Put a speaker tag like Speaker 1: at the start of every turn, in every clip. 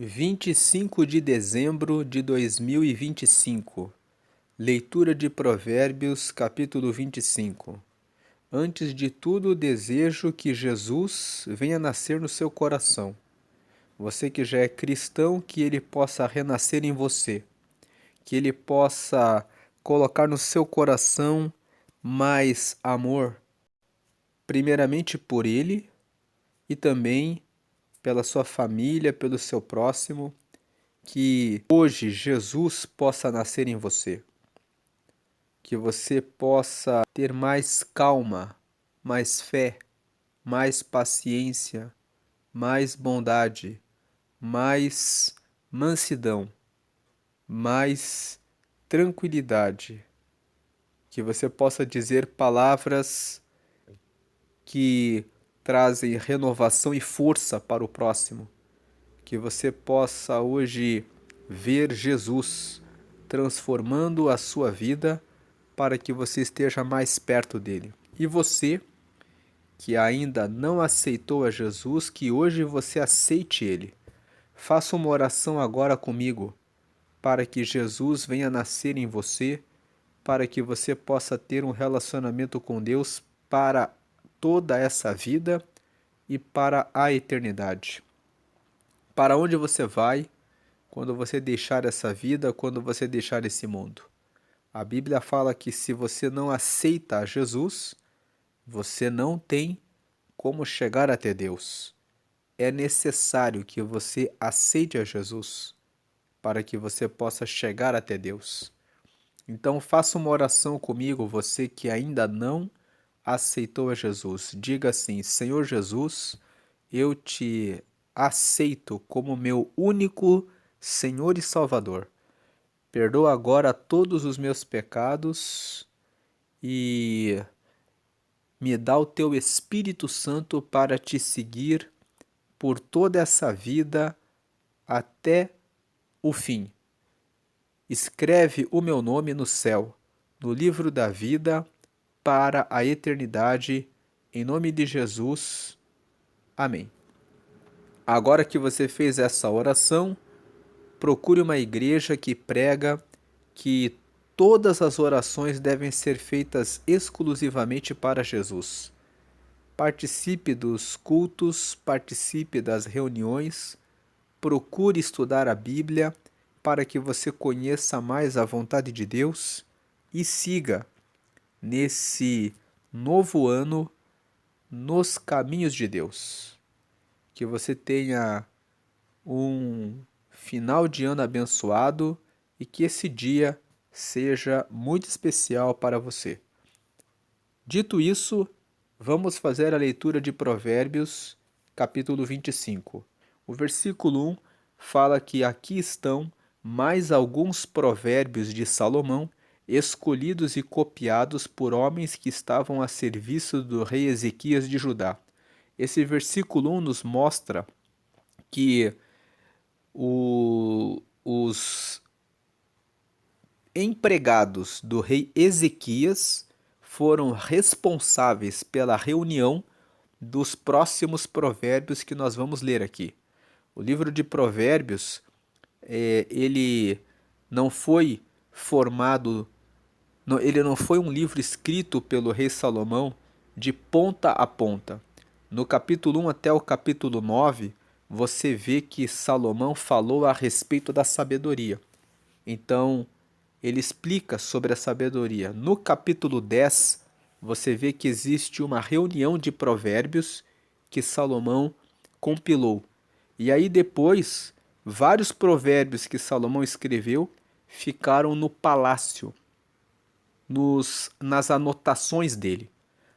Speaker 1: 25 de dezembro de 2025. Leitura de Provérbios, capítulo 25. Antes de tudo, desejo que Jesus venha nascer no seu coração. Você que já é cristão, que ele possa renascer em você. Que ele possa colocar no seu coração mais amor, primeiramente por ele e também pela sua família, pelo seu próximo. Que hoje Jesus possa nascer em você, que você possa ter mais calma, mais fé, mais paciência, mais bondade, mais mansidão, mais tranquilidade, que você possa dizer palavras que trazem renovação e força para o próximo. Que você possa hoje ver Jesus transformando a sua vida para que você esteja mais perto dele. E você que ainda não aceitou a Jesus, que hoje você aceite ele. Faça uma oração agora comigo para que Jesus venha nascer em você, para que você possa ter um relacionamento com Deus para toda essa vida e para a eternidade. Para onde você vai quando você deixar essa vida, quando você deixar esse mundo? A Bíblia fala que se você não aceita Jesus, você não tem como chegar até Deus. É necessário que você aceite a Jesus para que você possa chegar até Deus. Então faça uma oração comigo, você que ainda não aceitou a Jesus. Diga assim: Senhor Jesus, eu te aceito como meu único Senhor e Salvador. Perdoa agora todos os meus pecados e me dá o teu Espírito Santo para te seguir por toda essa vida até o fim. Escreve o meu nome no céu, no livro da vida, para a eternidade, em nome de Jesus. Amém. Agora que você fez essa oração, procure uma igreja que prega que todas as orações devem ser feitas exclusivamente para Jesus. Participe dos cultos, participe das reuniões, procure estudar a Bíblia para que você conheça mais a vontade de Deus e siga nesse novo ano nos caminhos de Deus. Que você tenha um final de ano abençoado e que esse dia seja muito especial para você. Dito isso, vamos fazer a leitura de Provérbios, capítulo 25. O versículo 1 fala que aqui estão mais alguns provérbios de Salomão, escolhidos e copiados por homens que estavam a serviço do rei Ezequias de Judá. Esse versículo 1 nos mostra que os empregados do rei Ezequias foram responsáveis pela reunião dos próximos provérbios que nós vamos ler aqui. O livro de Provérbios, ele não foi formado, ele não foi um livro escrito pelo rei Salomão de ponta a ponta. No capítulo 1 até o capítulo 9, você vê que Salomão falou a respeito da sabedoria. Então, ele explica sobre a sabedoria. No capítulo 10, você vê que existe uma reunião de provérbios que Salomão compilou. E aí depois, vários provérbios que Salomão escreveu ficaram no palácio, nas anotações dele.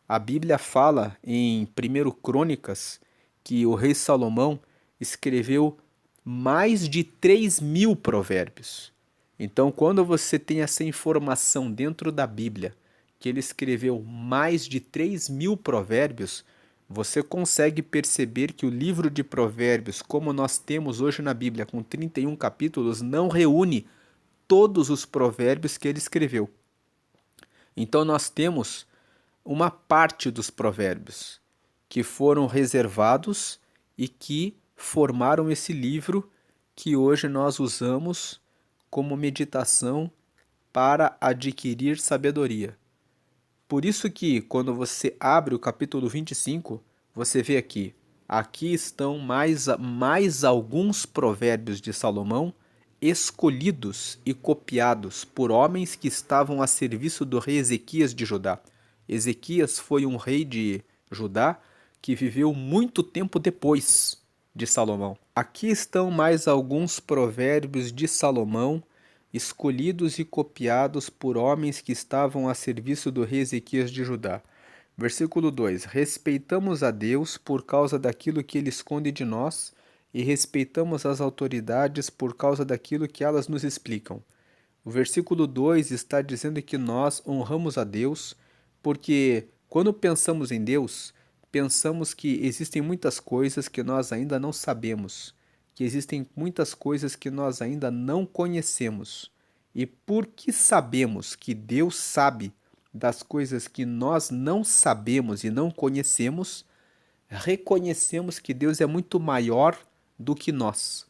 Speaker 1: A Bíblia fala em 1 Crônicas que o rei Salomão escreveu mais de 3.000 provérbios. Então, quando você tem essa informação dentro da Bíblia, que ele escreveu mais de 3.000 provérbios, você consegue perceber que o livro de Provérbios, como nós temos hoje na Bíblia, com 31 capítulos, não reúne todos os provérbios que ele escreveu. Então, nós temos uma parte dos provérbios que foram reservados e que formaram esse livro que hoje nós usamos como meditação para adquirir sabedoria. Por isso que, quando você abre o capítulo 25, você vê aqui estão mais alguns provérbios de Salomão, escolhidos e copiados por homens que estavam a serviço do rei Ezequias de Judá. Ezequias foi um rei de Judá que viveu muito tempo depois de Salomão. Aqui estão mais alguns provérbios de Salomão, escolhidos e copiados por homens que estavam a serviço do rei Ezequias de Judá. Versículo 2: Respeitamos a Deus por causa daquilo que Ele esconde de nós e respeitamos as autoridades por causa daquilo que elas nos explicam. O versículo 2 está dizendo que nós honramos a Deus porque, quando pensamos em Deus, pensamos que existem muitas coisas que nós ainda não sabemos, que existem muitas coisas que nós ainda não conhecemos. E porque sabemos que Deus sabe das coisas que nós não sabemos e não conhecemos, reconhecemos que Deus é muito maior do que nós.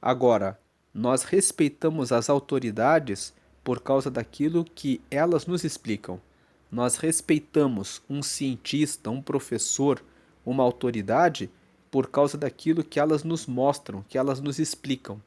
Speaker 1: Agora, nós respeitamos as autoridades por causa daquilo que elas nos explicam. Nós respeitamos um cientista, um professor, uma autoridade por causa daquilo que elas nos mostram, que elas nos explicam.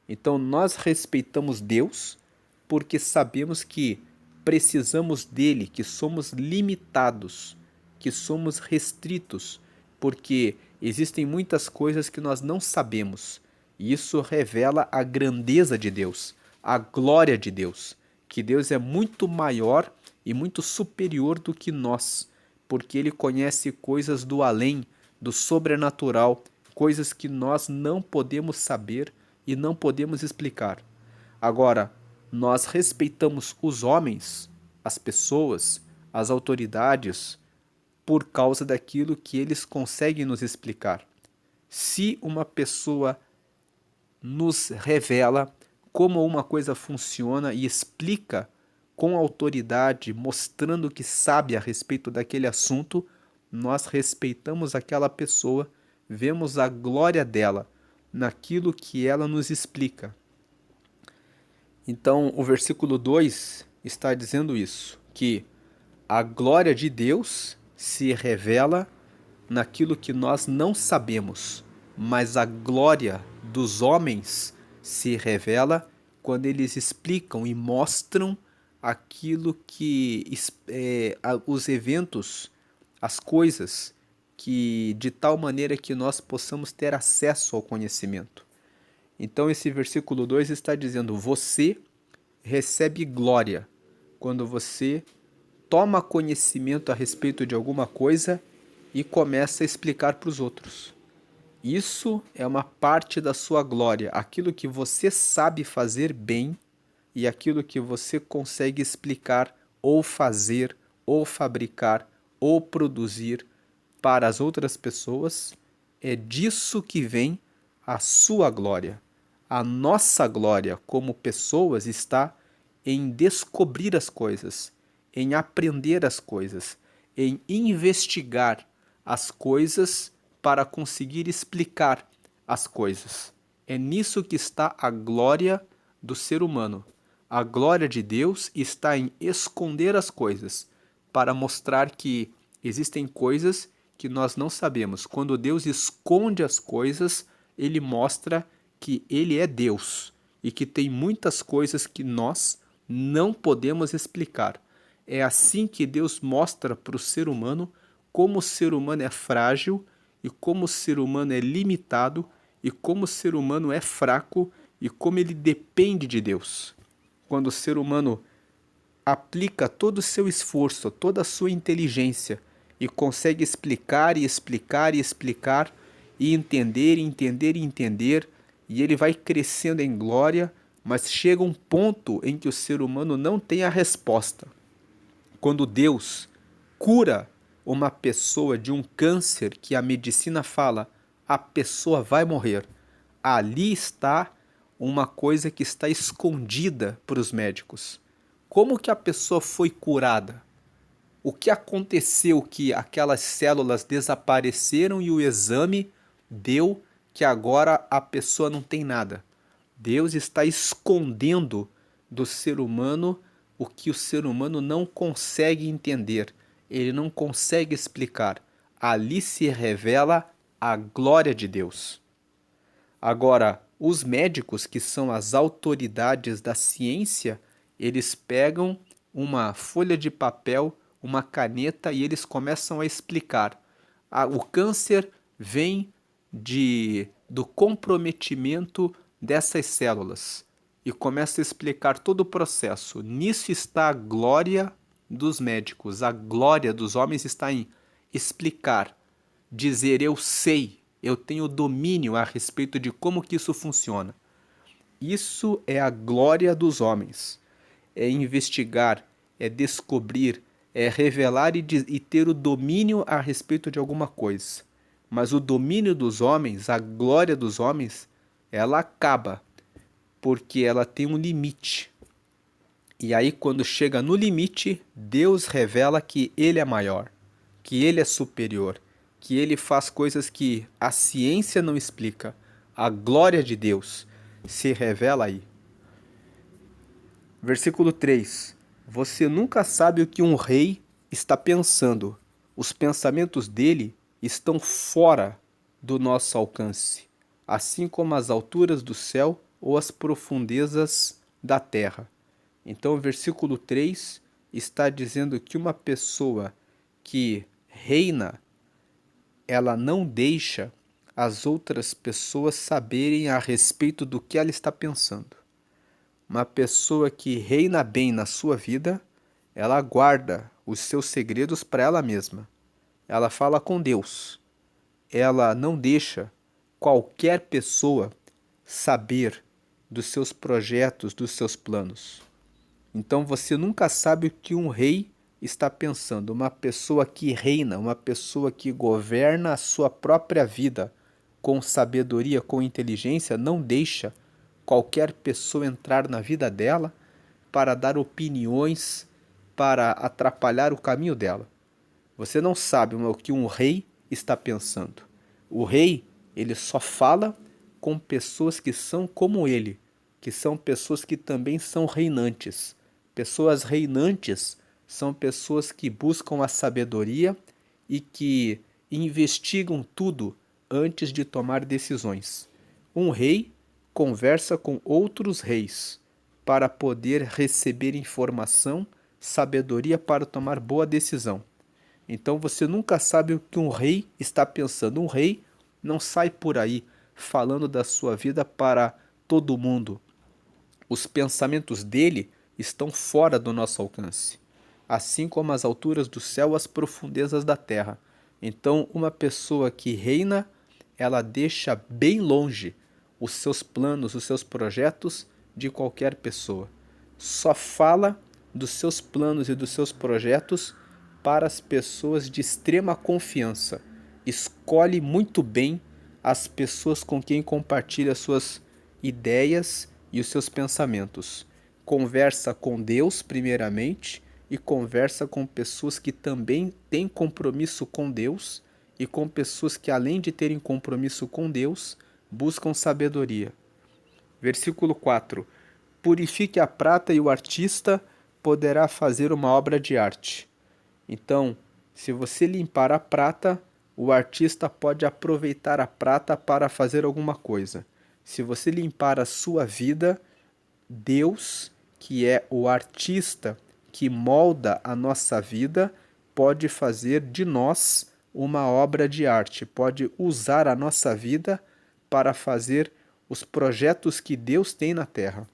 Speaker 1: Então, nós respeitamos Deus porque sabemos que precisamos dele, que somos limitados, que somos restritos, porque existem muitas coisas que nós não sabemos. E isso revela a grandeza de Deus, a glória de Deus, que Deus é muito maior e muito superior do que nós, porque Ele conhece coisas do além, do sobrenatural, coisas que nós não podemos saber e não podemos explicar. Agora, nós respeitamos os homens, as pessoas, as autoridades, por causa daquilo que eles conseguem nos explicar. Se uma pessoa nos revela como uma coisa funciona e explica com autoridade, mostrando que sabe a respeito daquele assunto, nós respeitamos aquela pessoa, vemos a glória dela naquilo que ela nos explica. Então, o versículo 2 está dizendo isso, que a glória de Deus se revela naquilo que nós não sabemos, mas a glória dos homens se revela quando eles explicam e mostram aquilo que os eventos, as coisas, que de tal maneira que nós possamos ter acesso ao conhecimento. Então esse versículo 2 está dizendo: você recebe glória quando você toma conhecimento a respeito de alguma coisa e começa a explicar para os outros. Isso é uma parte da sua glória, aquilo que você sabe fazer bem e aquilo que você consegue explicar ou fazer, ou fabricar, ou produzir para as outras pessoas, é disso que vem a sua glória. A nossa glória como pessoas está em descobrir as coisas, em aprender as coisas, em investigar as coisas para conseguir explicar as coisas. É nisso que está a glória do ser humano. A glória de Deus está em esconder as coisas, para mostrar que existem coisas que nós não sabemos. Quando Deus esconde as coisas, Ele mostra que Ele é Deus e que tem muitas coisas que nós não podemos explicar. É assim que Deus mostra para o ser humano como o ser humano é frágil e como o ser humano é limitado e como o ser humano é fraco e como ele depende de Deus. Quando o ser humano aplica todo o seu esforço, toda a sua inteligência e consegue explicar e explicar e explicar e entender e entender e entender, e ele vai crescendo em glória, mas chega um ponto em que o ser humano não tem a resposta. Quando Deus cura uma pessoa de um câncer que a medicina fala, a pessoa vai morrer. Ali está uma coisa que está escondida para os médicos. Como que a pessoa foi curada? O que aconteceu que aquelas células desapareceram e o exame deu que agora a pessoa não tem nada. Deus está escondendo do ser humano o que o ser humano não consegue entender, ele não consegue explicar. Ali se revela a glória de Deus. Agora, os médicos, que são as autoridades da ciência, eles pegam uma folha de papel, uma caneta e eles começam a explicar. O câncer vem do comprometimento dessas células e começa a explicar todo o processo. Nisso está a glória dos médicos, a glória dos homens está em explicar, dizer eu sei, eu tenho domínio a respeito de como que isso funciona. Isso é a glória dos homens. É investigar, é descobrir, é revelar e ter o domínio a respeito de alguma coisa. Mas o domínio dos homens, a glória dos homens, ela acaba, porque ela tem um limite. E aí, quando chega no limite, Deus revela que Ele é maior, que Ele é superior, que Ele faz coisas que a ciência não explica. A glória de Deus se revela aí. Versículo 3. Você nunca sabe o que um rei está pensando. Os pensamentos dele estão fora do nosso alcance, assim como as alturas do céu ou as profundezas da terra. Então, o versículo 3 está dizendo que uma pessoa que reina, ela não deixa as outras pessoas saberem a respeito do que ela está pensando. Uma pessoa que reina bem na sua vida, ela guarda os seus segredos para ela mesma. Ela fala com Deus. Ela não deixa qualquer pessoa saber dos seus projetos, dos seus planos. Então você nunca sabe o que um rei está pensando. Uma pessoa que reina, uma pessoa que governa a sua própria vida com sabedoria, com inteligência, não deixa qualquer pessoa entrar na vida dela para dar opiniões, para atrapalhar o caminho dela. Você não sabe o que um rei está pensando. O rei, ele só fala com pessoas que são como ele, que são pessoas que também são reinantes. Pessoas reinantes são pessoas que buscam a sabedoria e que investigam tudo antes de tomar decisões. Um rei conversa com outros reis para poder receber informação, sabedoria para tomar boa decisão. Então você nunca sabe o que um rei está pensando. Um rei não sai por aí falando da sua vida para todo mundo. Os pensamentos dele estão fora do nosso alcance, assim como as alturas do céu, as profundezas da terra. Então, uma pessoa que reina, ela deixa bem longe os seus planos, os seus projetos de qualquer pessoa. Só fala dos seus planos e dos seus projetos para as pessoas de extrema confiança. Escolhe muito bem as pessoas com quem compartilha suas ideias e os seus pensamentos. Conversa com Deus, primeiramente, e conversa com pessoas que também têm compromisso com Deus e com pessoas que, além de terem compromisso com Deus, buscam sabedoria. Versículo 4. Purifique a prata e o artista poderá fazer uma obra de arte. Então, se você limpar a prata, o artista pode aproveitar a prata para fazer alguma coisa. Se você limpar a sua vida, Deus, que é o artista que molda a nossa vida, pode fazer de nós uma obra de arte, pode usar a nossa vida para fazer os projetos que Deus tem na terra.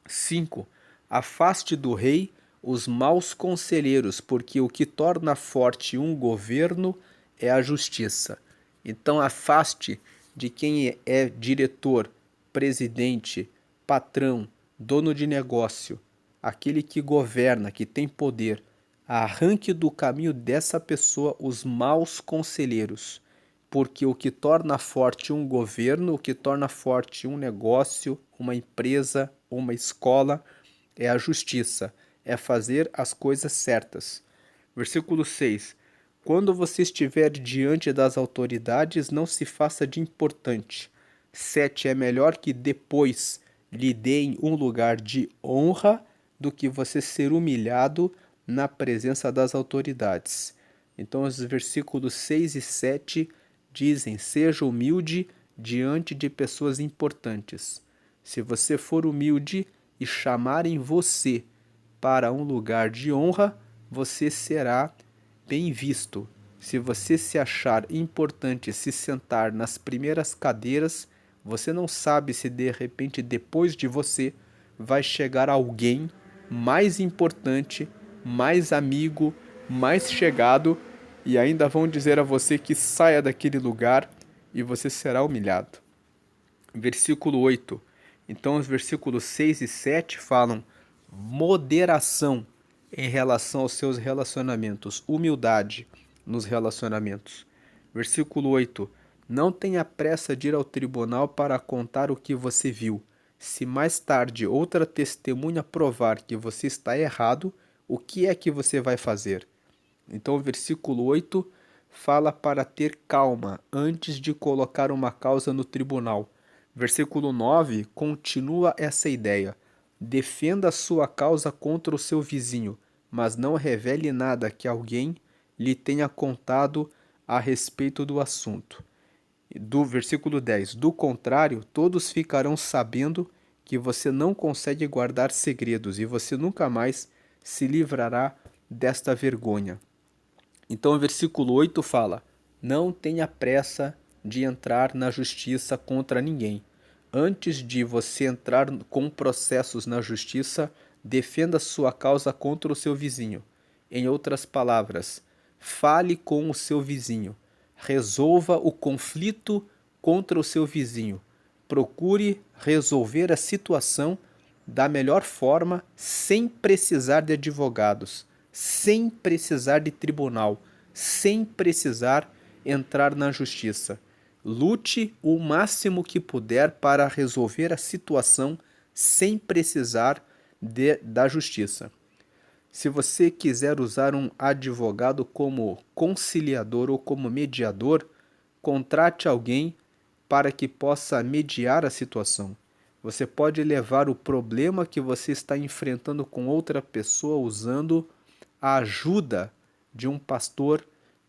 Speaker 1: 5. Afaste do rei os maus conselheiros, porque o que torna forte um governo é a justiça. Então afaste de quem é diretor, presidente, patrão, dono de negócio, aquele que governa, que tem poder. Arranque do caminho dessa pessoa os maus conselheiros, porque o que torna forte um governo, o que torna forte um negócio, uma empresa, uma escola, é a justiça, é fazer as coisas certas. Versículo 6. Quando você estiver diante das autoridades, não se faça de importante. 7. É melhor que depois lhe deem um lugar de honra do que você ser humilhado na presença das autoridades. Então, os versículos 6 e 7 dizem: seja humilde diante de pessoas importantes. Se você for humilde e chamarem você para um lugar de honra, você será bem visto. Se você se achar importante se sentar nas primeiras cadeiras, você não sabe se de repente depois de você vai chegar alguém mais importante, mais amigo, mais chegado e ainda vão dizer a você que saia daquele lugar e você será humilhado. Versículo 8. Então, os versículos 6 e 7 falam moderação em relação aos seus relacionamentos, humildade nos relacionamentos. Versículo 8. Não tenha pressa de ir ao tribunal para contar o que você viu. Se mais tarde outra testemunha provar que você está errado, o que é que você vai fazer? Então, o versículo 8 fala para ter calma antes de colocar uma causa no tribunal. Versículo 9 continua essa ideia. Defenda a sua causa contra o seu vizinho, mas não revele nada que alguém lhe tenha contado a respeito do assunto. Do versículo 10. Do contrário, todos ficarão sabendo que você não consegue guardar segredos e você nunca mais se livrará desta vergonha. Então o versículo 8 fala: não tenha pressa de entrar na justiça contra ninguém. Antes de você entrar com processos na justiça, defenda sua causa contra o seu vizinho. Em outras palavras, fale com o seu vizinho. Resolva o conflito contra o seu vizinho. Procure resolver a situação da melhor forma, sem precisar de advogados, sem precisar de tribunal, sem precisar entrar na justiça. Lute o máximo que puder para resolver a situação sem precisar da justiça. Se você quiser usar um advogado como conciliador ou como mediador, contrate alguém para que possa mediar a situação. Você pode levar o problema que você está enfrentando com outra pessoa usando a ajuda de um pastor,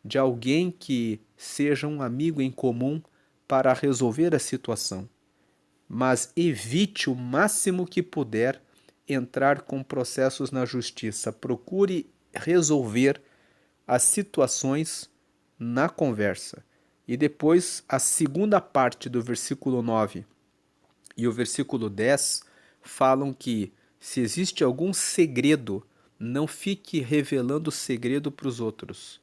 Speaker 1: de alguém que seja um amigo em comum para resolver a situação. Mas evite o máximo que puder entrar com processos na justiça. Procure resolver as situações na conversa. E depois, a segunda parte do versículo 9 e o versículo 10 falam que se existe algum segredo, não fique revelando o segredo para os outros,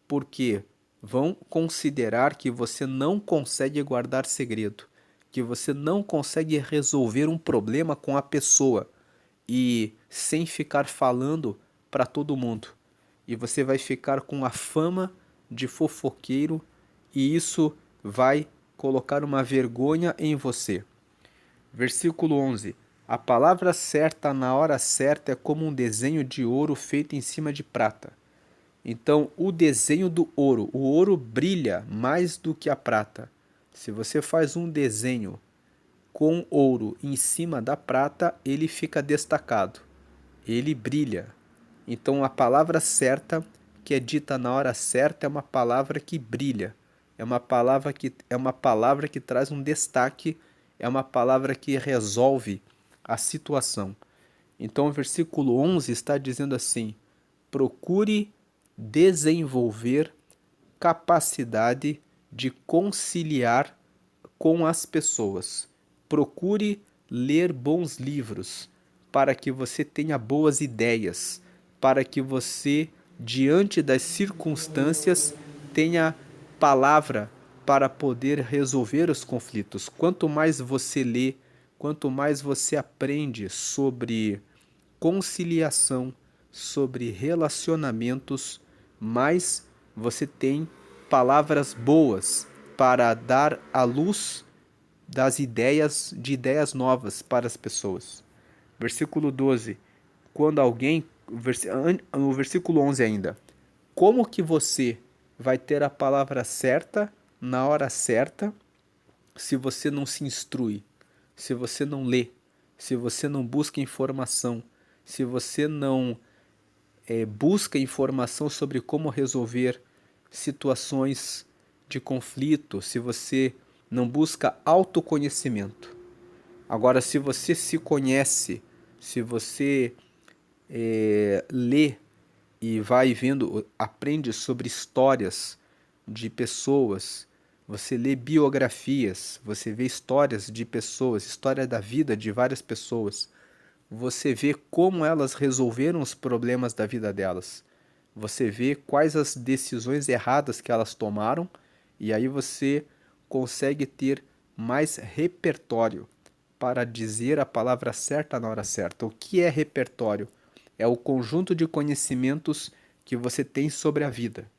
Speaker 1: porque vão considerar que você não consegue guardar segredo, que você não consegue resolver um problema com a pessoa e sem ficar falando para todo mundo. E você vai ficar com a fama de fofoqueiro e isso vai colocar uma vergonha em você. Versículo 11. A palavra certa na hora certa é como um desenho de ouro feito em cima de prata. Então, o desenho do ouro, o ouro brilha mais do que a prata. Se você faz um desenho com ouro em cima da prata, ele fica destacado, ele brilha. Então, a palavra certa, que é dita na hora certa, é uma palavra que brilha, é uma palavra que traz um destaque, é uma palavra que resolve a situação. Então, o versículo 11 está dizendo assim: procure desenvolver capacidade de conciliar com as pessoas. Procure ler bons livros para que você tenha boas ideias, para que você, diante das circunstâncias, tenha palavra para poder resolver os conflitos. Quanto mais você lê, quanto mais você aprende sobre conciliação, sobre relacionamentos, mais você tem palavras boas para dar à luz de ideias novas para as pessoas. Versículo 12. Quando alguém, no versículo 11 ainda, como que você vai ter a palavra certa na hora certa se você não se instrui, se você não lê, se você não busca informação, se você não busca informação sobre como resolver situações de conflito, se você não busca autoconhecimento. Agora, se você se conhece, se você lê e vai vendo, aprende sobre histórias de pessoas, você lê biografias, você vê histórias de pessoas, história da vida de várias pessoas, você vê como elas resolveram os problemas da vida delas, você vê quais as decisões erradas que elas tomaram, e aí você consegue ter mais repertório para dizer a palavra certa na hora certa. O que é repertório? É o conjunto de conhecimentos que você tem sobre a vida.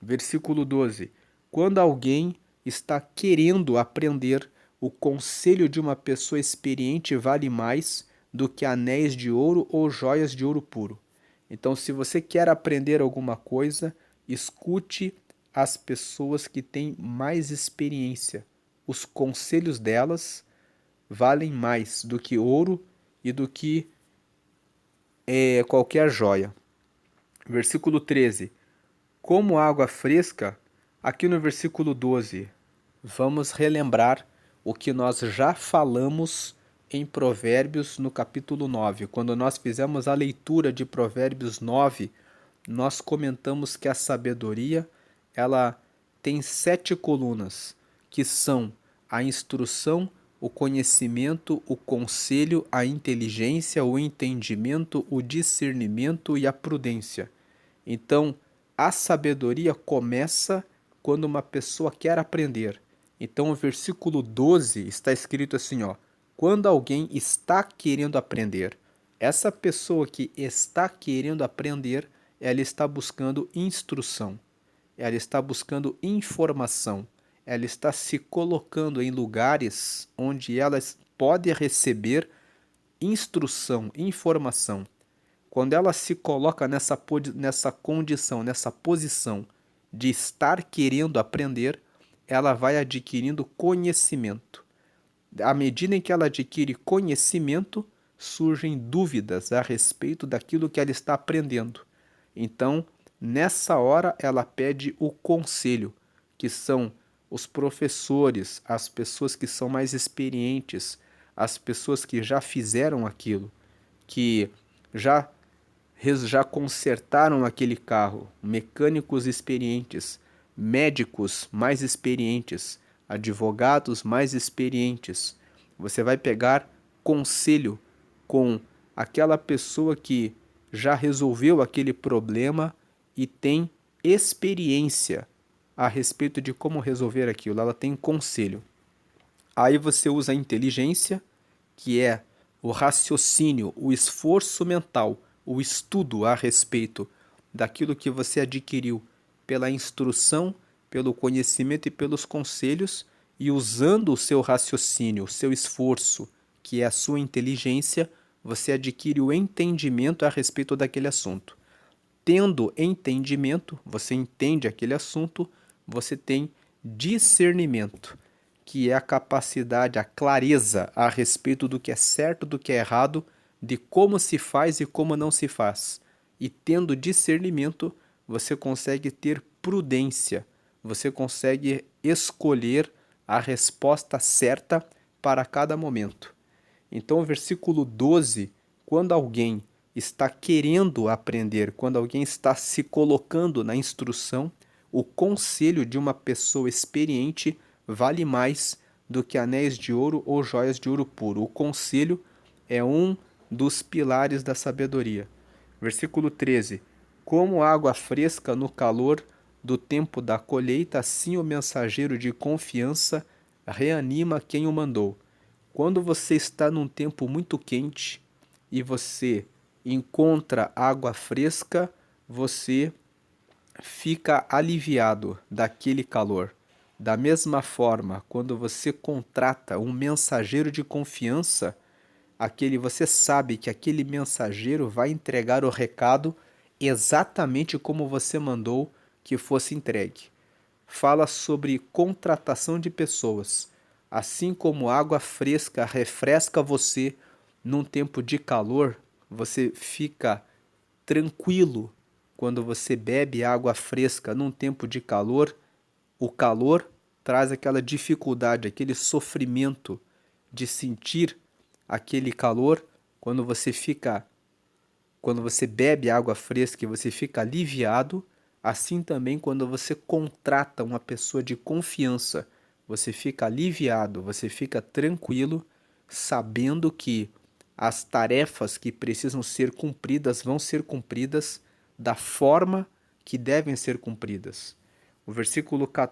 Speaker 1: Versículo 12. Quando alguém está querendo aprender, o conselho de uma pessoa experiente vale mais do que anéis de ouro ou joias de ouro puro. Então, se você quer aprender alguma coisa, escute as pessoas que têm mais experiência. Os conselhos delas valem mais do que ouro e do que qualquer joia. Versículo 13. Como água fresca, aqui no versículo 12, vamos relembrar o que nós já falamos em Provérbios no capítulo 9. Quando nós fizemos a leitura de Provérbios 9, nós comentamos que a sabedoria, ela tem 7 colunas, que são a instrução, o conhecimento, o conselho, a inteligência, o entendimento, o discernimento e a prudência. Então, a sabedoria começa quando uma pessoa quer aprender. Então, o versículo 12 está escrito assim, ó: quando alguém está querendo aprender. Essa pessoa que está querendo aprender, ela está buscando instrução, ela está buscando informação, ela está se colocando em lugares onde ela pode receber instrução, informação. Quando ela se coloca nessa condição, nessa posição de estar querendo aprender, ela vai adquirindo conhecimento. À medida em que ela adquire conhecimento, surgem dúvidas a respeito daquilo que ela está aprendendo. Então, nessa hora, ela pede o conselho, que são os professores, as pessoas que são mais experientes, as pessoas que já fizeram aquilo, que já já consertaram aquele carro, mecânicos experientes, médicos mais experientes, advogados mais experientes. Você vai pegar conselho com aquela pessoa que já resolveu aquele problema e tem experiência a respeito de como resolver aquilo. Ela tem conselho. Aí você usa a inteligência, que é o raciocínio, o esforço mental, o estudo a respeito daquilo que você adquiriu pela instrução, pelo conhecimento e pelos conselhos, e usando o seu raciocínio, o seu esforço, que é a sua inteligência, você adquire o entendimento a respeito daquele assunto. Tendo entendimento, você entende aquele assunto, você tem discernimento, que é a capacidade, a clareza a respeito do que é certo, do que é errado, de como se faz e como não se faz. E tendo discernimento, você consegue ter prudência, você consegue escolher a resposta certa para cada momento. Então, o versículo 12, quando alguém está querendo aprender, quando alguém está se colocando na instrução, o conselho de uma pessoa experiente vale mais do que anéis de ouro ou joias de ouro puro. O conselho é um dos pilares da sabedoria. Versículo 13: como água fresca no calor do tempo da colheita, assim o mensageiro de confiança reanima quem o mandou. Quando você está num tempo muito quente e você encontra água fresca, você fica aliviado daquele calor. Da mesma forma, quando você contrata um mensageiro de confiança, você sabe que aquele mensageiro vai entregar o recado exatamente como você mandou, que fosse entregue. Fala sobre contratação de pessoas. Assim como água fresca refresca você num tempo de calor, você fica tranquilo quando você bebe água fresca num tempo de calor. O calor traz aquela dificuldade, aquele sofrimento de sentir aquele calor. Quando você bebe água fresca e você fica aliviado, assim também quando você contrata uma pessoa de confiança, você fica aliviado, você fica tranquilo, sabendo que as tarefas que precisam ser cumpridas vão ser cumpridas da forma que devem ser cumpridas.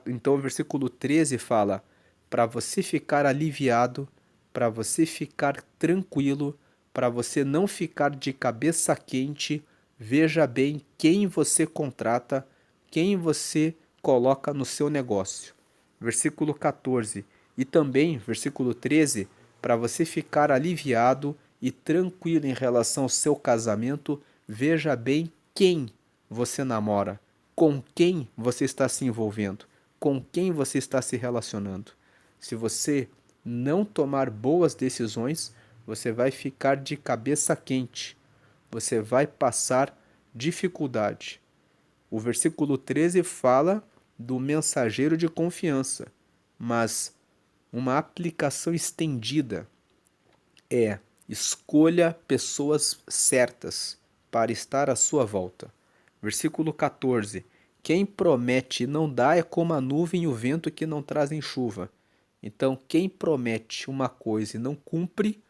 Speaker 1: Então, o versículo 13 fala: para você ficar aliviado, para você ficar tranquilo, para você não ficar de cabeça quente, veja bem quem você contrata, quem você coloca no seu negócio. Versículo 14. E também, versículo 13, para você ficar aliviado e tranquilo em relação ao seu casamento, veja bem quem você namora, com quem você está se envolvendo, com quem você está se relacionando. Se você não tomar boas decisões, você vai ficar de cabeça quente, você vai passar dificuldade. O versículo 13 fala do mensageiro de confiança, mas uma aplicação estendida é: escolha pessoas certas para estar à sua volta. Versículo 14: quem promete e não dá é como a nuvem e o vento que não trazem chuva. Então, quem promete uma coisa e não cumpre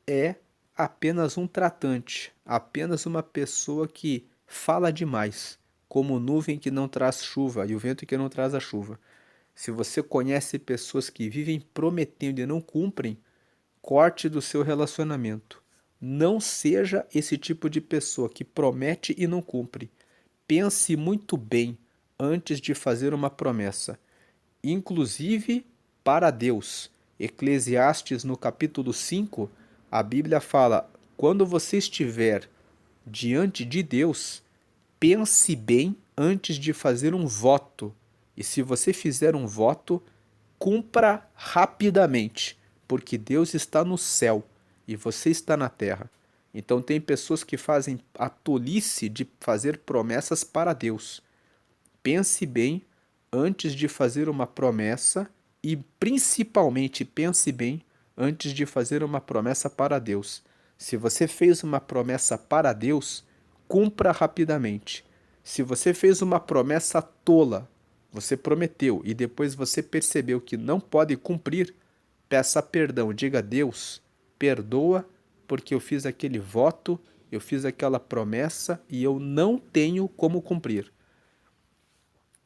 Speaker 1: é apenas um tratante, apenas uma pessoa que fala demais, como nuvem que não traz chuva e o vento que não traz a chuva. Se você conhece pessoas que vivem prometendo e não cumprem, corte do seu relacionamento. Não seja esse tipo de pessoa que promete e não cumpre. Pense muito bem antes de fazer uma promessa, inclusive para Deus. Eclesiastes, no capítulo 5, a Bíblia fala: quando você estiver diante de Deus, pense bem antes de fazer um voto. E se você fizer um voto, cumpra rapidamente, porque Deus está no céu e você está na terra. Então, tem pessoas que fazem a tolice de fazer promessas para Deus. Pense bem antes de fazer uma promessa e, principalmente, pense bem antes de fazer uma promessa para Deus. Se você fez uma promessa para Deus, cumpra rapidamente. Se você fez uma promessa tola, você prometeu e depois você percebeu que não pode cumprir, peça perdão. Diga: Deus, perdoa porque eu fiz aquele voto, eu fiz aquela promessa e eu não tenho como cumprir.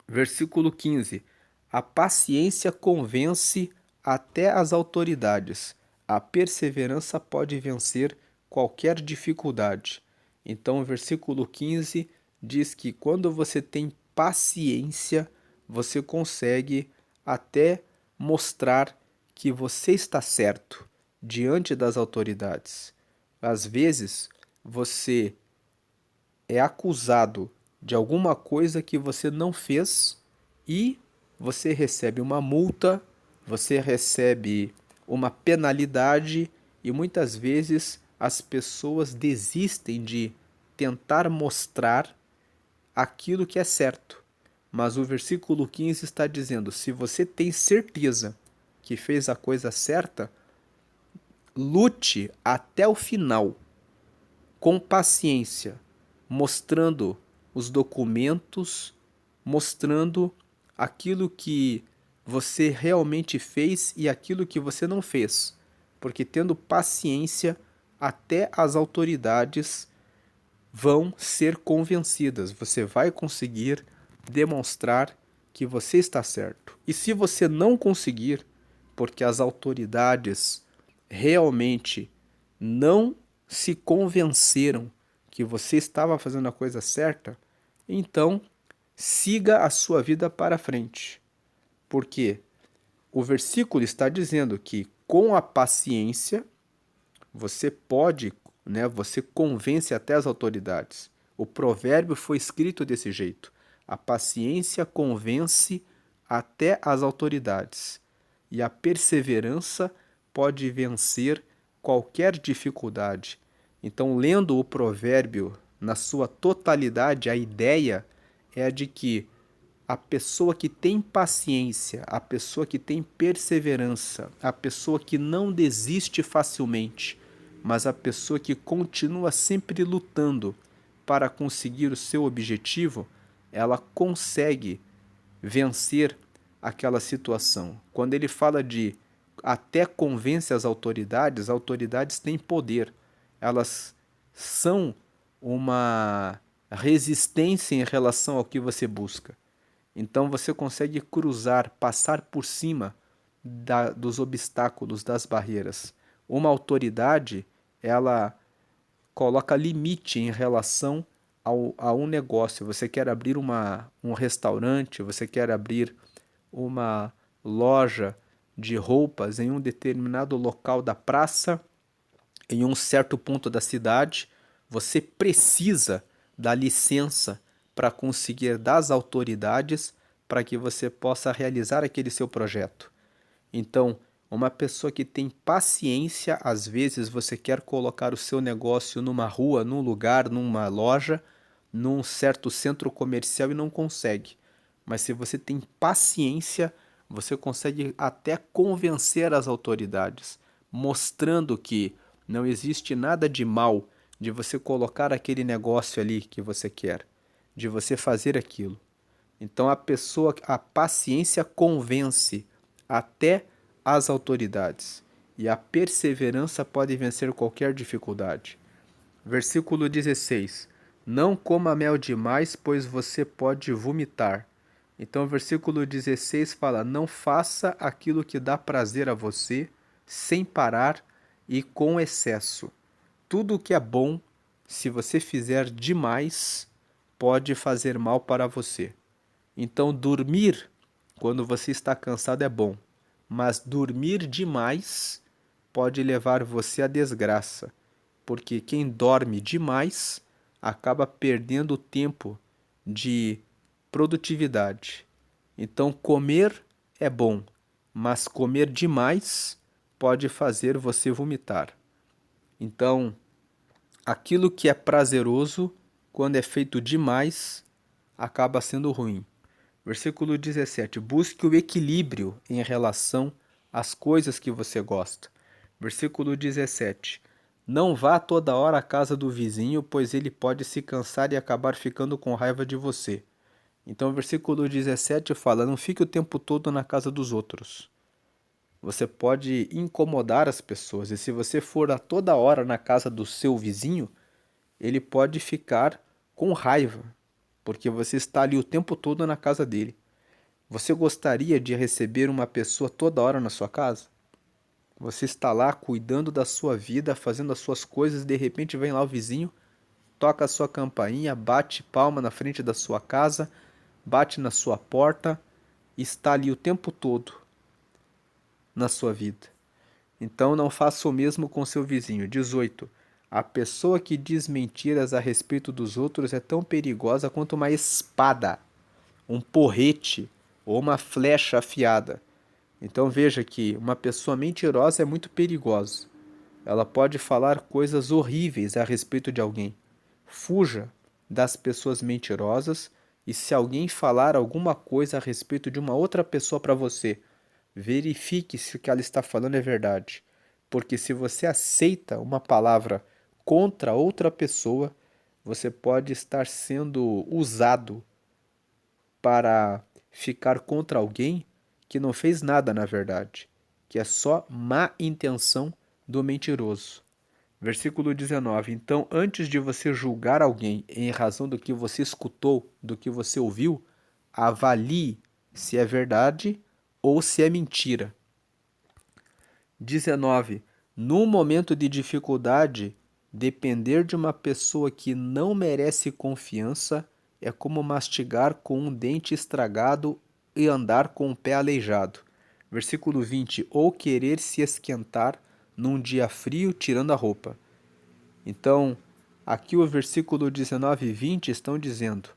Speaker 1: Versículo 15: a paciência convence até as autoridades. A perseverança pode vencer qualquer dificuldade. Então, o versículo 15 diz que quando você tem paciência, você consegue até mostrar que você está certo diante das autoridades. Às vezes, você é acusado de alguma coisa que você não fez e você recebe uma multa, você recebe uma penalidade e muitas vezes as pessoas desistem de tentar mostrar aquilo que é certo. Mas o versículo 15 está dizendo: se você tem certeza que fez a coisa certa, lute até o final, com paciência, mostrando os documentos, mostrando aquilo que você realmente fez e aquilo que você não fez. Porque tendo paciência, até as autoridades vão ser convencidas. Você vai conseguir demonstrar que você está certo. E se você não conseguir, porque as autoridades realmente não se convenceram que você estava fazendo a coisa certa, então siga a sua vida para frente. Porque o versículo está dizendo que com a paciência você pode, você convence até as autoridades. O provérbio foi escrito desse jeito. A paciência convence até as autoridades, e a perseverança pode vencer qualquer dificuldade. Então, lendo o provérbio na sua totalidade, a ideia é a de que a pessoa que tem paciência, a pessoa que tem perseverança, a pessoa que não desiste facilmente, mas a pessoa que continua sempre lutando para conseguir o seu objetivo, ela consegue vencer aquela situação. Quando ele fala de até convence as autoridades têm poder. Elas são uma resistência em relação ao que você busca. Então você consegue cruzar, passar por cima dos obstáculos, das barreiras. Uma autoridade, ela coloca limite em relação a um negócio. Você quer abrir um restaurante, você quer abrir uma loja de roupas em um determinado local da praça, em um certo ponto da cidade, você precisa da licença para conseguir das autoridades para que você possa realizar aquele seu projeto. Então, uma pessoa que tem paciência, às vezes você quer colocar o seu negócio numa rua, num lugar, numa loja, num certo centro comercial e não consegue. Mas se você tem paciência, você consegue até convencer as autoridades, mostrando que não existe nada de mal de você colocar aquele negócio ali que você quer, de você fazer aquilo. Então a paciência convence até as autoridades, e a perseverança pode vencer qualquer dificuldade. Versículo 16: Não coma mel demais, pois você pode vomitar. Então o versículo 16 fala: Não faça aquilo que dá prazer a você, sem parar e com excesso. Tudo o que é bom, se você fizer demais, pode fazer mal para você. Então, dormir quando você está cansado é bom, mas dormir demais pode levar você à desgraça, porque quem dorme demais acaba perdendo tempo de produtividade. Então, comer é bom, mas comer demais pode fazer você vomitar. Então, aquilo que é prazeroso, quando é feito demais, acaba sendo ruim. Versículo 17: Busque o equilíbrio em relação às coisas que você gosta. Versículo 17: Não vá toda hora à casa do vizinho, pois ele pode se cansar e acabar ficando com raiva de você. Então, versículo 17 fala: Não fique o tempo todo na casa dos outros. Você pode incomodar as pessoas, e se você for a toda hora na casa do seu vizinho, ele pode ficar com raiva, porque você está ali o tempo todo na casa dele. Você gostaria de receber uma pessoa toda hora na sua casa? Você está lá cuidando da sua vida, fazendo as suas coisas, de repente vem lá o vizinho, toca a sua campainha, bate palma na frente da sua casa, bate na sua porta, está ali o tempo todo na sua vida. Então não faça o mesmo com seu vizinho. 18. A pessoa que diz mentiras a respeito dos outros é tão perigosa quanto uma espada, um porrete ou uma flecha afiada. Então veja que uma pessoa mentirosa é muito perigosa. Ela pode falar coisas horríveis a respeito de alguém. Fuja das pessoas mentirosas, e se alguém falar alguma coisa a respeito de uma outra pessoa para você, verifique se o que ela está falando é verdade. Porque se você aceita uma palavra contra outra pessoa, você pode estar sendo usado para ficar contra alguém que não fez nada na verdade, que é só má intenção do mentiroso. Versículo 19. Então, antes de você julgar alguém em razão do que você escutou, do que você ouviu, avalie se é verdade ou se é mentira. 19. Num momento de dificuldade, depender de uma pessoa que não merece confiança é como mastigar com um dente estragado e andar com o pé aleijado. Versículo 20. Ou querer se esquentar num dia frio tirando a roupa. Então, aqui o versículo 19 e 20 estão dizendo: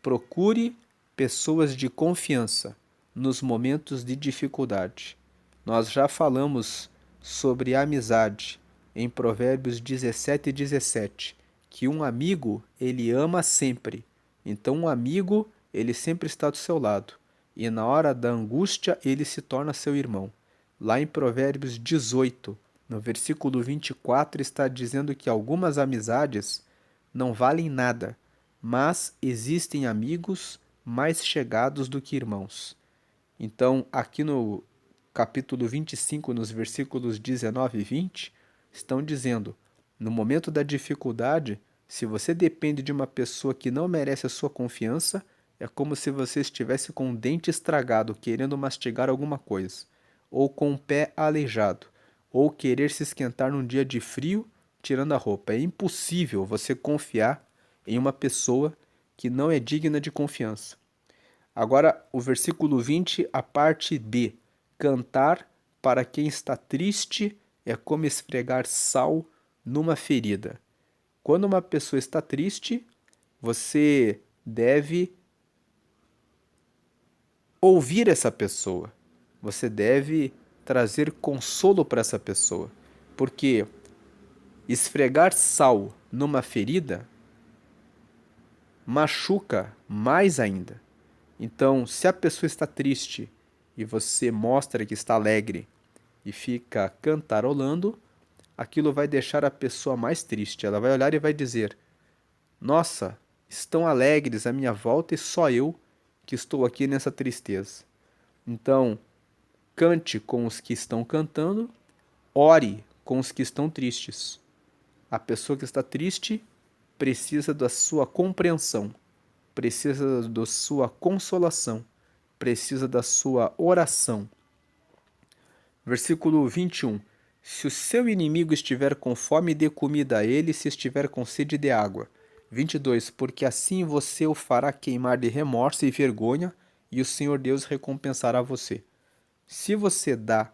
Speaker 1: procure pessoas de confiança nos momentos de dificuldade. Nós já falamos sobre amizade em Provérbios 17:17, que um amigo, ele ama sempre. Então, um amigo, ele sempre está do seu lado. E na hora da angústia, ele se torna seu irmão. Lá em Provérbios 18, no versículo 24, está dizendo que algumas amizades não valem nada, mas existem amigos mais chegados do que irmãos. Então, aqui no capítulo 25, nos versículos 19 e 20, estão dizendo: no momento da dificuldade, se você depende de uma pessoa que não merece a sua confiança, é como se você estivesse com um dente estragado, querendo mastigar alguma coisa, ou com o pé aleijado, ou querer se esquentar num dia de frio, tirando a roupa. É impossível você confiar em uma pessoa que não é digna de confiança. Agora, o versículo 20, a parte B. Cantar para quem está triste é como esfregar sal numa ferida. Quando uma pessoa está triste, você deve ouvir essa pessoa. Você deve trazer consolo para essa pessoa. Porque esfregar sal numa ferida machuca mais ainda. Então, se a pessoa está triste e você mostra que está alegre e fica cantarolando, aquilo vai deixar a pessoa mais triste. Ela vai olhar e vai dizer: nossa, estão alegres à minha volta e só eu que estou aqui nessa tristeza. Então, cante com os que estão cantando, ore com os que estão tristes. A pessoa que está triste precisa da sua compreensão, precisa da sua consolação, precisa da sua oração. Versículo 21. Se o seu inimigo estiver com fome, dê comida a ele, se estiver com sede, dê água. 22. Porque assim você o fará queimar de remorso e vergonha, e o Senhor Deus recompensará você. Se você dá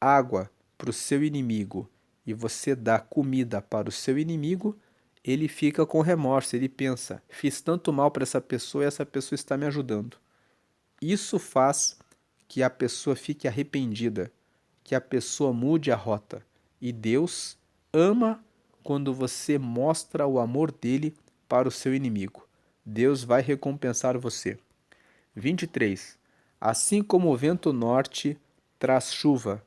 Speaker 1: água para o seu inimigo e você dá comida para o seu inimigo, ele fica com remorso, ele pensa: fiz tanto mal para essa pessoa e essa pessoa está me ajudando. Isso faz que a pessoa fique arrependida, que a pessoa mude a rota. E Deus ama quando você mostra o amor dele para o seu inimigo. Deus vai recompensar você. 23. Assim como o vento norte traz chuva.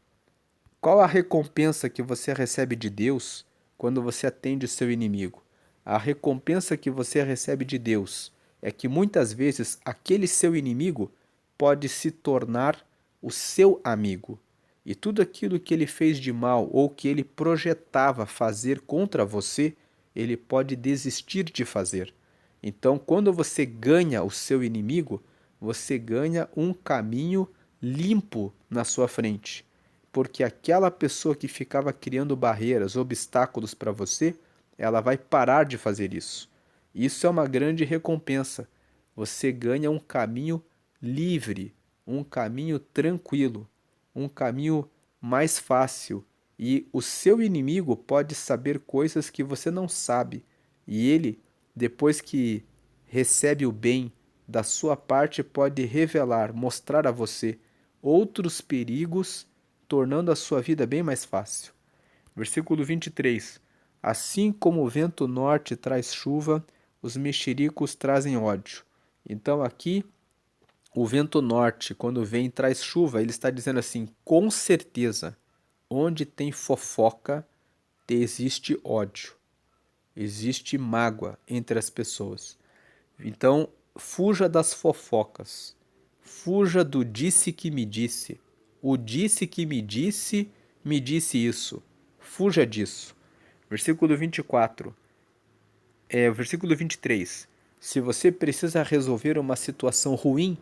Speaker 1: Qual a recompensa que você recebe de Deus quando você atende seu inimigo? A recompensa que você recebe de Deus é que muitas vezes aquele seu inimigo pode se tornar o seu amigo. E tudo aquilo que ele fez de mal ou que ele projetava fazer contra você, ele pode desistir de fazer. Então, quando você ganha o seu inimigo, você ganha um caminho limpo na sua frente. Porque aquela pessoa que ficava criando barreiras, obstáculos para você, ela vai parar de fazer isso. Isso é uma grande recompensa. Você ganha um caminho livre, um caminho tranquilo, um caminho mais fácil. E o seu inimigo pode saber coisas que você não sabe. E ele, depois que recebe o bem da sua parte, pode revelar, mostrar a você outros perigos, tornando a sua vida bem mais fácil. Versículo 23. Assim como o vento norte traz chuva, os mexericos trazem ódio. Então aqui, o vento norte, quando vem, traz chuva. Ele está dizendo assim: com certeza, onde tem fofoca, existe ódio, existe mágoa entre as pessoas. Então, fuja das fofocas, fuja do disse que me disse. O disse que me disse isso. Fuja disso. Versículo 24. Versículo 23. Se você precisa resolver uma situação ruim,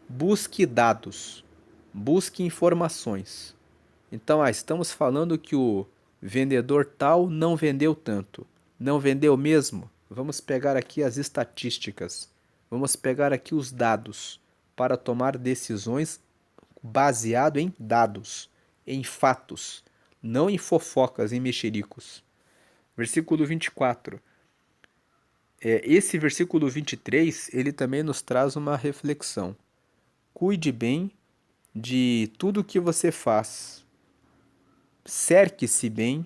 Speaker 1: busque dados, busque informações. Então, estamos falando que o vendedor tal não vendeu tanto. Não vendeu mesmo? Vamos pegar aqui as estatísticas. Vamos pegar aqui os dados para tomar decisões baseado em dados, em fatos, não em fofocas, em mexericos. Versículo 24. Esse versículo 23, ele também nos traz uma reflexão. Cuide bem de tudo que você faz. Cerque-se bem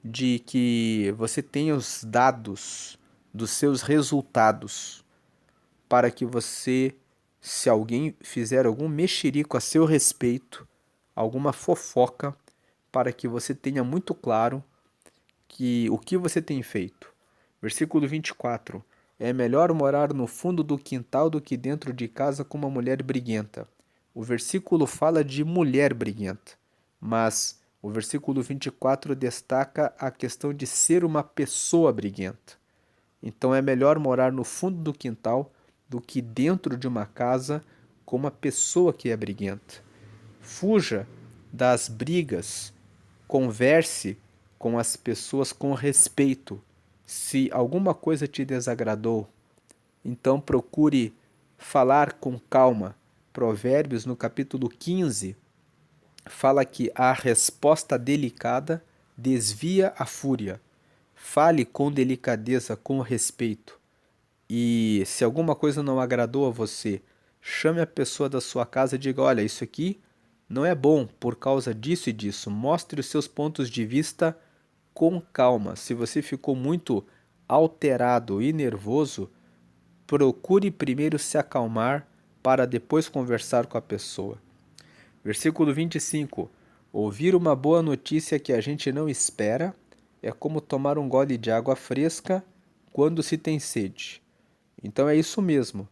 Speaker 1: de que você tenha os dados dos seus resultados para que você, se alguém fizer algum mexerico a seu respeito, alguma fofoca, para que você tenha muito claro que o que você tem feito. Versículo 24. É melhor morar no fundo do quintal do que dentro de casa com uma mulher briguenta. O versículo fala de mulher briguenta, mas o versículo 24 destaca a questão de ser uma pessoa briguenta. Então é melhor morar no fundo do quintal do que dentro de uma casa com uma pessoa que é briguenta. Fuja das brigas, converse com as pessoas com respeito. Se alguma coisa te desagradou, então procure falar com calma. Provérbios, no capítulo 15, fala que a resposta delicada desvia a fúria. Fale com delicadeza, com respeito. E se alguma coisa não agradou a você, chame a pessoa da sua casa e diga: olha, isso aqui não é bom por causa disso e disso. Mostre os seus pontos de vista com calma. Se você ficou muito alterado e nervoso, procure primeiro se acalmar para depois conversar com a pessoa. Versículo 25. Ouvir uma boa notícia que a gente não espera é como tomar um gole de água fresca quando se tem sede. Então é isso mesmo.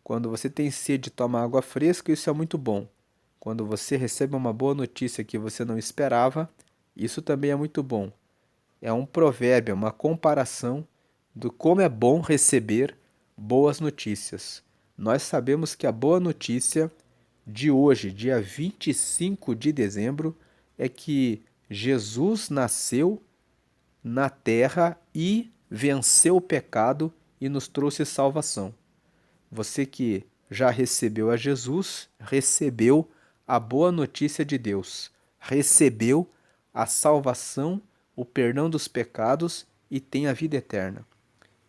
Speaker 1: Quando você tem sede de tomar água fresca, isso é muito bom. Quando você recebe uma boa notícia que você não esperava, isso também é muito bom. É um provérbio, uma comparação do como é bom receber boas notícias. Nós sabemos que a boa notícia de hoje, dia 25 de dezembro, é que Jesus nasceu na terra e venceu o pecado e nos trouxe salvação. Você que já recebeu a Jesus, recebeu a boa notícia de Deus, recebeu a salvação, o perdão dos pecados e tem a vida eterna.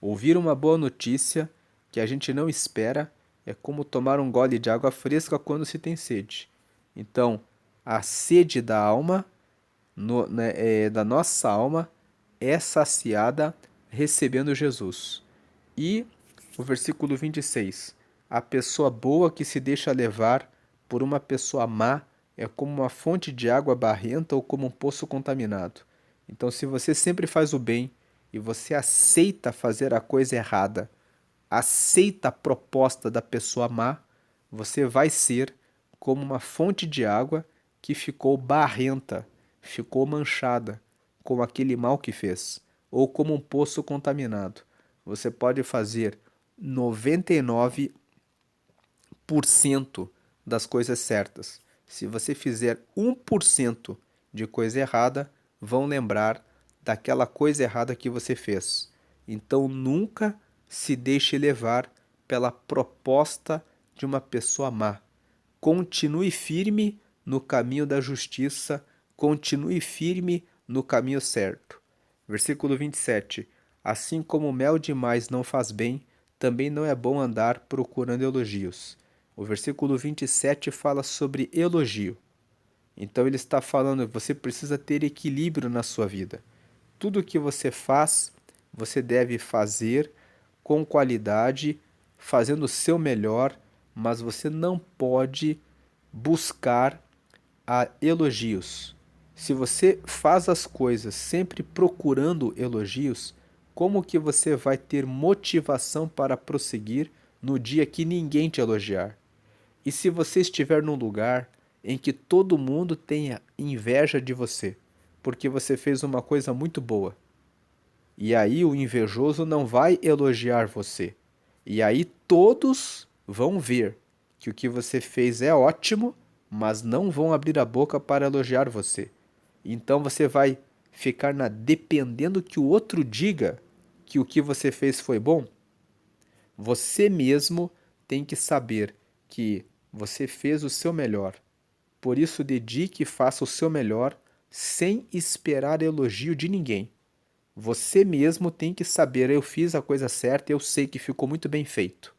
Speaker 1: Ouvir uma boa notícia que a gente não espera é como tomar um gole de água fresca quando se tem sede. Então, a sede da alma, da nossa alma, é saciada recebendo Jesus. E o versículo 26. A pessoa boa que se deixa levar por uma pessoa má é como uma fonte de água barrenta ou como um poço contaminado. Então, se você sempre faz o bem e você aceita fazer a coisa errada, aceita a proposta da pessoa má, você vai ser como uma fonte de água que ficou barrenta, ficou manchada com aquele mal que fez, ou como um poço contaminado. Você pode fazer 99% das coisas certas. Se você fizer 1% de coisa errada, vão lembrar daquela coisa errada que você fez. Então nunca se deixe levar pela proposta de uma pessoa má. Continue firme no caminho da justiça, continue firme no caminho certo. Versículo 27. Assim como o mel demais não faz bem, também não é bom andar procurando elogios. O versículo 27 fala sobre elogio. Então ele está falando que você precisa ter equilíbrio na sua vida. Tudo que você faz, você deve fazer com qualidade, fazendo o seu melhor, mas você não pode buscar elogios. Se você faz as coisas sempre procurando elogios, como que você vai ter motivação para prosseguir no dia que ninguém te elogiar? E se você estiver num lugar em que todo mundo tenha inveja de você, porque você fez uma coisa muito boa, e aí o invejoso não vai elogiar você, e aí todos vão ver que o que você fez é ótimo, mas não vão abrir a boca para elogiar você. Então você vai ficar dependendo que o outro diga que o que você fez foi bom. Você mesmo tem que saber que você fez o seu melhor. Por isso, dedique e faça o seu melhor sem esperar elogio de ninguém. Você mesmo tem que saber, eu fiz a coisa certa, eu sei que ficou muito bem feito.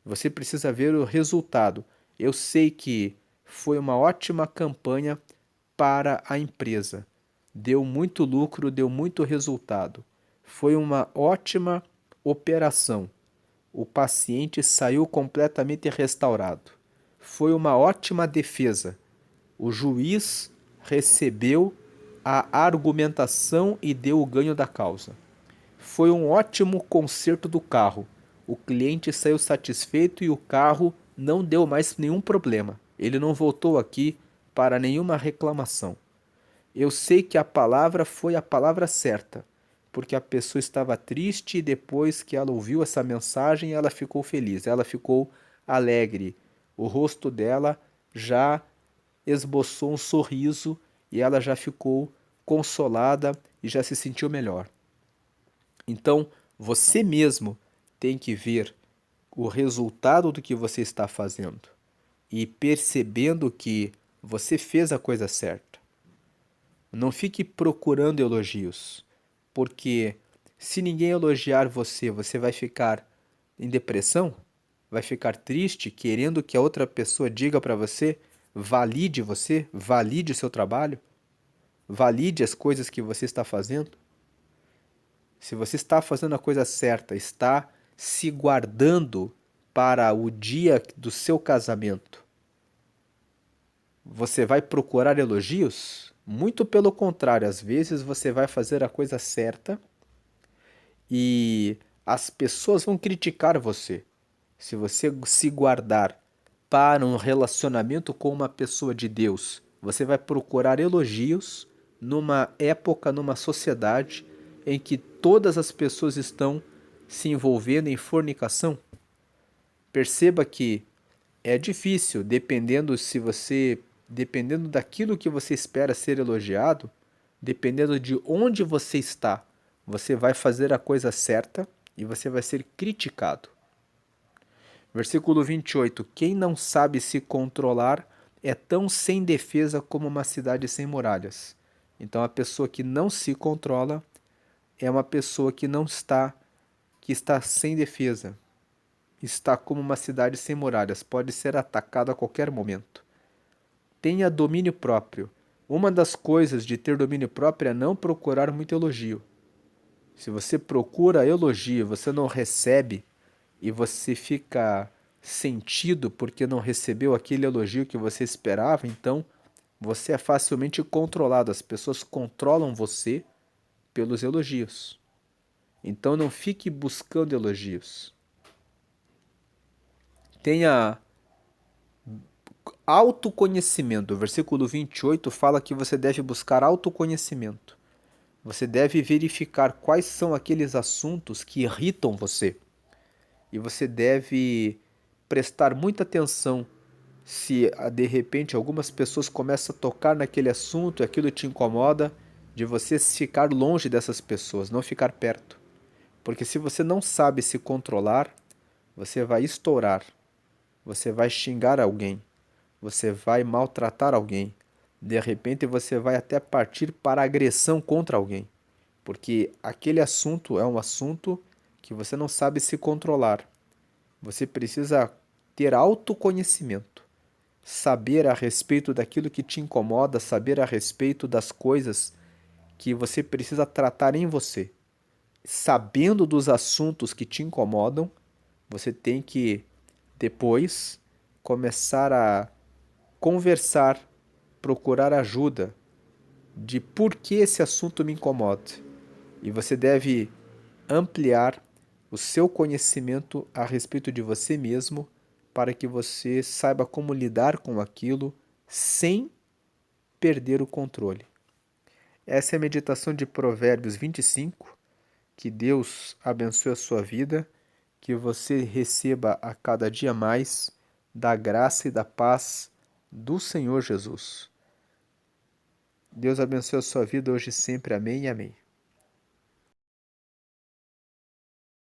Speaker 1: Você precisa ver o resultado. Eu sei que foi uma ótima campanha para a empresa. Deu muito lucro, deu muito resultado. Foi uma ótima operação. O paciente saiu completamente restaurado. Foi uma ótima defesa. O juiz recebeu a argumentação e deu o ganho da causa. Foi um ótimo conserto do carro. O cliente saiu satisfeito e o carro não deu mais nenhum problema. Ele não voltou aqui para nenhuma reclamação. Eu sei que a palavra foi a palavra certa, porque a pessoa estava triste e depois que ela ouviu essa mensagem, ela ficou feliz, ela ficou alegre. O rosto dela já esboçou um sorriso e ela já ficou consolada e já se sentiu melhor. Então, você mesmo tem que ver o resultado do que você está fazendo e percebendo que você fez a coisa certa. Não fique procurando elogios, porque se ninguém elogiar você, você vai ficar em depressão, vai ficar triste, querendo que a outra pessoa diga para você, valide o seu trabalho, valide as coisas que você está fazendo. Se você está fazendo a coisa certa, está se guardando para o dia do seu casamento, você vai procurar elogios? Muito pelo contrário, às vezes você vai fazer a coisa certa e as pessoas vão criticar você. Se você se guardar para um relacionamento com uma pessoa de Deus, você vai procurar elogios numa época, numa sociedade em que todas as pessoas estão se envolvendo em fornicação. Perceba que é difícil, dependendo daquilo que você espera ser elogiado, dependendo de onde você está, você vai fazer a coisa certa e você vai ser criticado. Versículo 28. Quem não sabe se controlar é tão sem defesa como uma cidade sem muralhas. Então a pessoa que não se controla é uma pessoa que está sem defesa. Está como uma cidade sem muralhas, pode ser atacada a qualquer momento. Tenha domínio próprio. Uma das coisas de ter domínio próprio é não procurar muito elogio. Se você procura elogio, você não recebe e você fica sentido porque não recebeu aquele elogio que você esperava, então você é facilmente controlado. As pessoas controlam você pelos elogios. Então não fique buscando elogios. Tenha autoconhecimento. O versículo 28 fala que você deve buscar autoconhecimento. Você deve verificar quais são aqueles assuntos que irritam você. E você deve prestar muita atenção se de repente algumas pessoas começam a tocar naquele assunto e aquilo te incomoda, de você ficar longe dessas pessoas, não ficar perto. Porque se você não sabe se controlar, você vai estourar, você vai xingar alguém, você vai maltratar alguém. De repente você vai até partir para agressão contra alguém, porque aquele assunto é um assunto que você não sabe se controlar. Você precisa ter autoconhecimento, saber a respeito daquilo que te incomoda, saber a respeito das coisas que você precisa tratar em você. Sabendo dos assuntos que te incomodam, você tem que depois começar a conversar, procurar ajuda de por que esse assunto me incomoda. E você deve ampliar o seu conhecimento a respeito de você mesmo para que você saiba como lidar com aquilo sem perder o controle. Essa é a meditação de Provérbios 25. Que Deus abençoe a sua vida, que você receba a cada dia mais da graça e da paz do Senhor Jesus. Deus abençoe a sua vida hoje e sempre. Amém e amém.